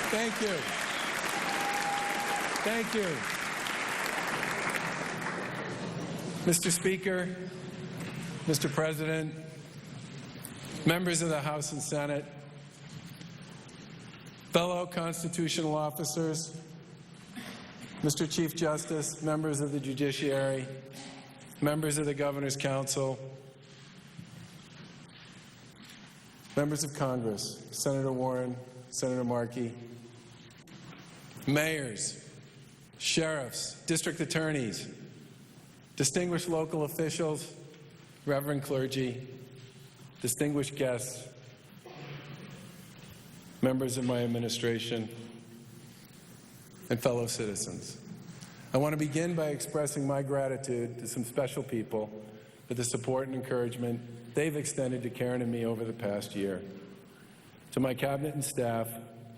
Thank you. Thank you. Mr. Speaker, Mr. President, members of the House and Senate, fellow constitutional officers, Mr. Chief Justice, members of the Judiciary, members of the Governor's Council, members of Congress, Senator Warren, Senator Markey, mayors, sheriffs, district attorneys, distinguished local officials, reverend clergy, distinguished guests, members of my administration, and fellow citizens. I want to begin by expressing my gratitude to some special people for the support and encouragement they've extended to Karen and me over the past year. To my cabinet and staff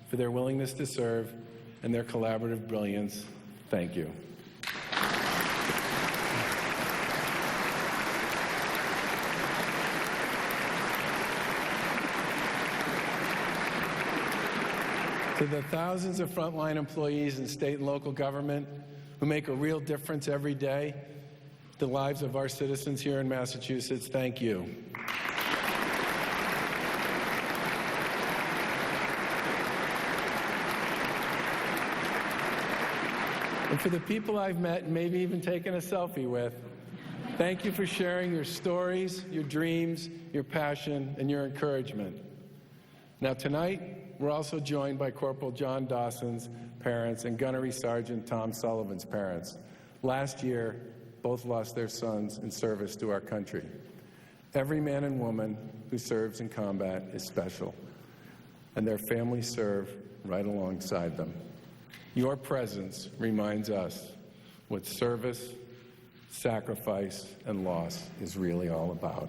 for their willingness to serve and their collaborative brilliance, thank you. To the thousands of frontline employees in state and local government who make a real difference every day, the lives of our citizens here in Massachusetts, thank you. And for the people I've met and maybe even taken a selfie with, thank you for sharing your stories, your dreams, your passion, and your encouragement. Now tonight, we're also joined by Corporal John Dawson's parents and Gunnery Sergeant Tom Sullivan's parents. Last year, both lost their sons in service to our country. Every man and woman who serves in combat is special, and their families serve right alongside them. Your presence reminds us what service, sacrifice, and loss is really all about.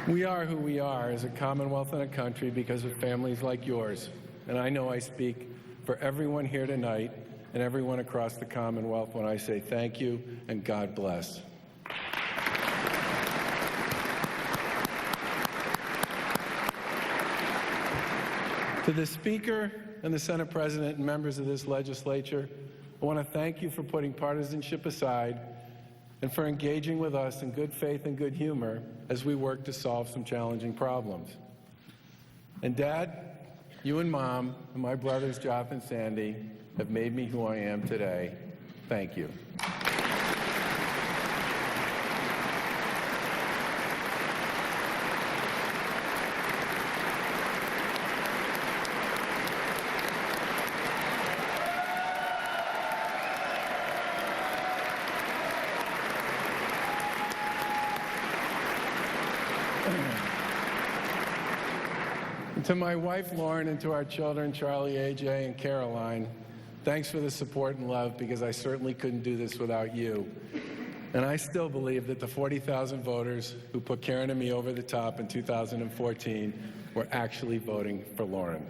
We are who we are as a Commonwealth and a country because of families like yours. And I know I speak for everyone here tonight and everyone across the Commonwealth when I say thank you and God bless. To the Speaker and the Senate President and members of this legislature, I want to thank you for putting partisanship aside and for engaging with us in good faith and good humor as we work to solve some challenging problems. And Dad, you and Mom, and my brothers Joff and Sandy have made me who I am today. Thank you. To my wife, Lauren, and to our children, Charlie, AJ, and Caroline, thanks for the support and love, because I certainly couldn't do this without you. And I still believe that the 40,000 voters who put Karen and me over the top in 2014 were actually voting for Lauren.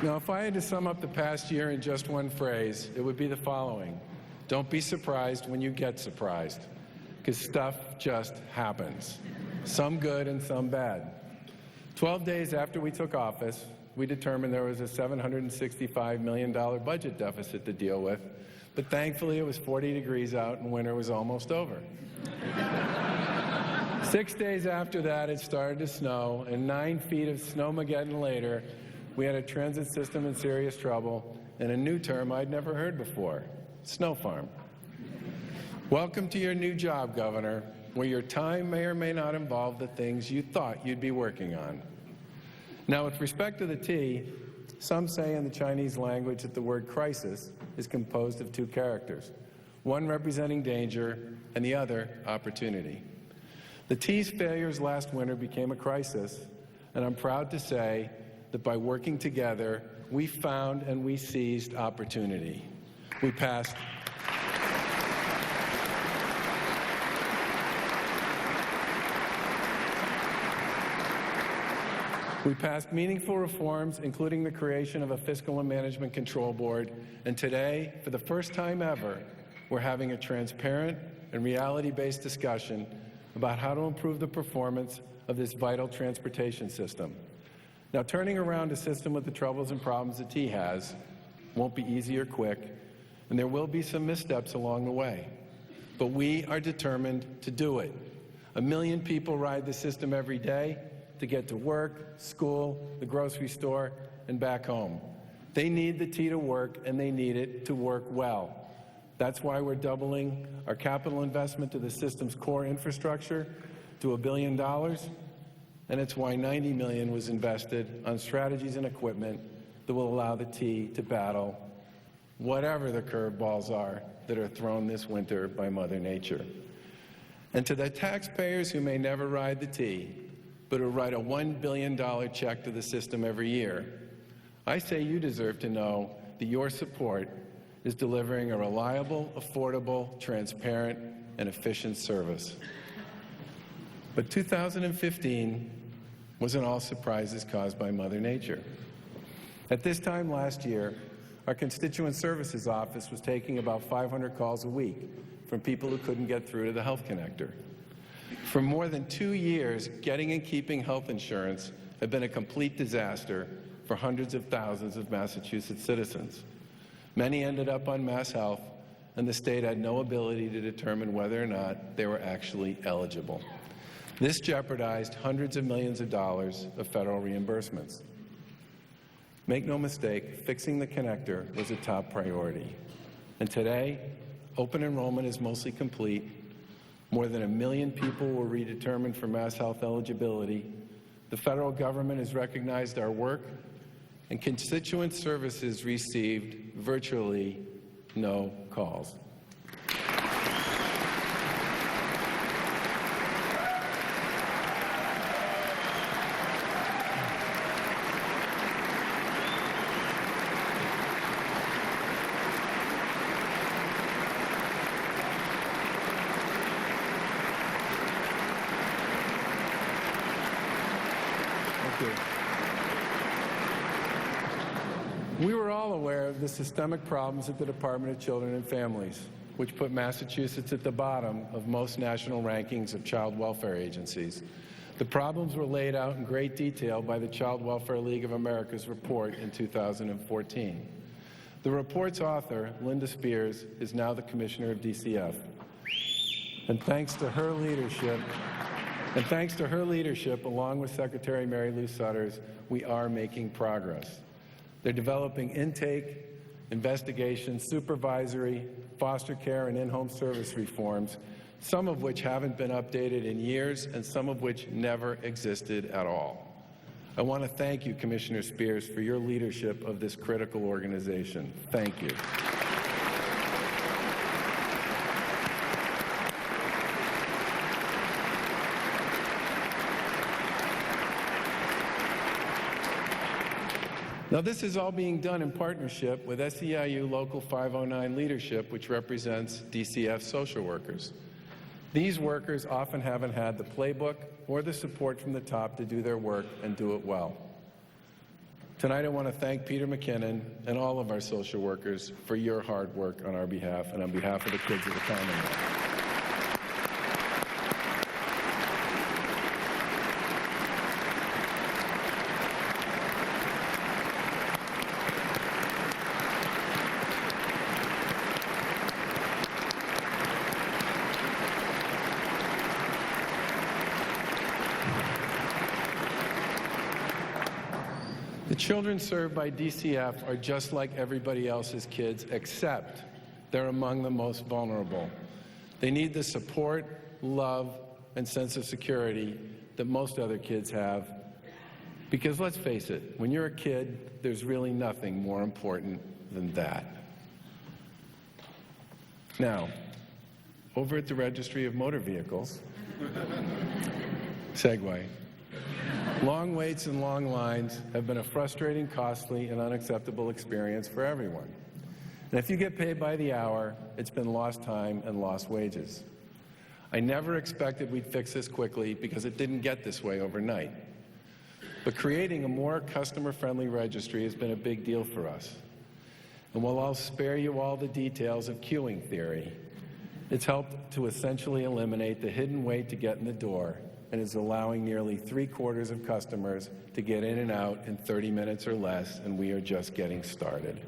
Now, if I had to sum up the past year in just one phrase, it would be the following. Don't be surprised when you get surprised, because stuff just happens, some good and some bad. 12 days after we took office, we determined there was a $765 million budget deficit to deal with, but thankfully it was 40 degrees out and winter was almost over. 6 days after that, it started to snow, and 9 feet of snowmageddon later, we had a transit system in serious trouble, and a new term I'd never heard before, snow farm. Welcome to your new job, Governor, where your time may or may not involve the things you thought you'd be working on. Now, with respect to the T, some say in the Chinese language that the word crisis is composed of two characters, one representing danger and the other opportunity. The T's failures last winter became a crisis, and I'm proud to say that by working together, we found and we seized opportunity. We passed meaningful reforms, including the creation of a Fiscal and Management Control Board, and today, for the first time ever, we're having a transparent and reality-based discussion about how to improve the performance of this vital transportation system. Now, turning around a system with the troubles and problems that T has won't be easy or quick, and there will be some missteps along the way. But we are determined to do it. 1 million people ride the system every day to get to work, school, the grocery store, and back home. They need the T to work, and they need it to work well. That's why we're doubling our capital investment to the system's core infrastructure to $1 billion. And it's why $90 million was invested on strategies and equipment that will allow the T to battle whatever the curveballs are that are thrown this winter by Mother Nature. And to the taxpayers who may never ride the T, but who write a $1 billion check to the system every year, I say you deserve to know that your support is delivering a reliable, affordable, transparent, and efficient service. But 2015 wasn't all surprises caused by Mother Nature. At this time last year, our Constituent Services Office was taking about 500 calls a week from people who couldn't get through to the Health Connector. For more than 2 years, getting and keeping health insurance had been a complete disaster for hundreds of thousands of Massachusetts citizens. Many ended up on Mass Health, and the state had no ability to determine whether or not they were actually eligible. This jeopardized hundreds of millions of dollars of federal reimbursements. Make no mistake, fixing the connector was a top priority. And today, open enrollment is mostly complete. More than 1 million people were redetermined for Mass Health eligibility. The federal government has recognized our work, and Constituent Services received virtually no calls. We were all aware of the systemic problems at the Department of Children and Families, which put Massachusetts at the bottom of most national rankings of child welfare agencies. The problems were laid out in great detail by the Child Welfare League of America's report in 2014. The report's author, Linda Spears, is now the Commissioner of DCF. And thanks to her leadership, along with Secretary Mary Lou Sutters, we are making progress. They're developing intake, investigation, supervisory, foster care, and in-home service reforms, some of which haven't been updated in years and some of which never existed at all. I want to thank you, Commissioner Spears, for your leadership of this critical organization. Thank you. Now, this is all being done in partnership with SEIU Local 509 leadership, which represents DCF social workers. These workers often haven't had the playbook or the support from the top to do their work and do it well. Tonight, I want to thank Peter McKinnon and all of our social workers for your hard work on our behalf and on behalf of the kids of the Commonwealth. The children served by DCF are just like everybody else's kids, except they're among the most vulnerable. They need the support, love, and sense of security that most other kids have. Because let's face it, when you're a kid, there's really nothing more important than that. Now, over at the Registry of Motor Vehicles, segue, long waits and long lines have been a frustrating, costly, and unacceptable experience for everyone. And if you get paid by the hour, it's been lost time and lost wages. I never expected we'd fix this quickly because it didn't get this way overnight. But creating a more customer-friendly registry has been a big deal for us. And while I'll spare you all the details of queuing theory, it's helped to essentially eliminate the hidden wait to get in the door and is allowing nearly 3/4 of customers to get in and out in 30 minutes or less, and we are just getting started.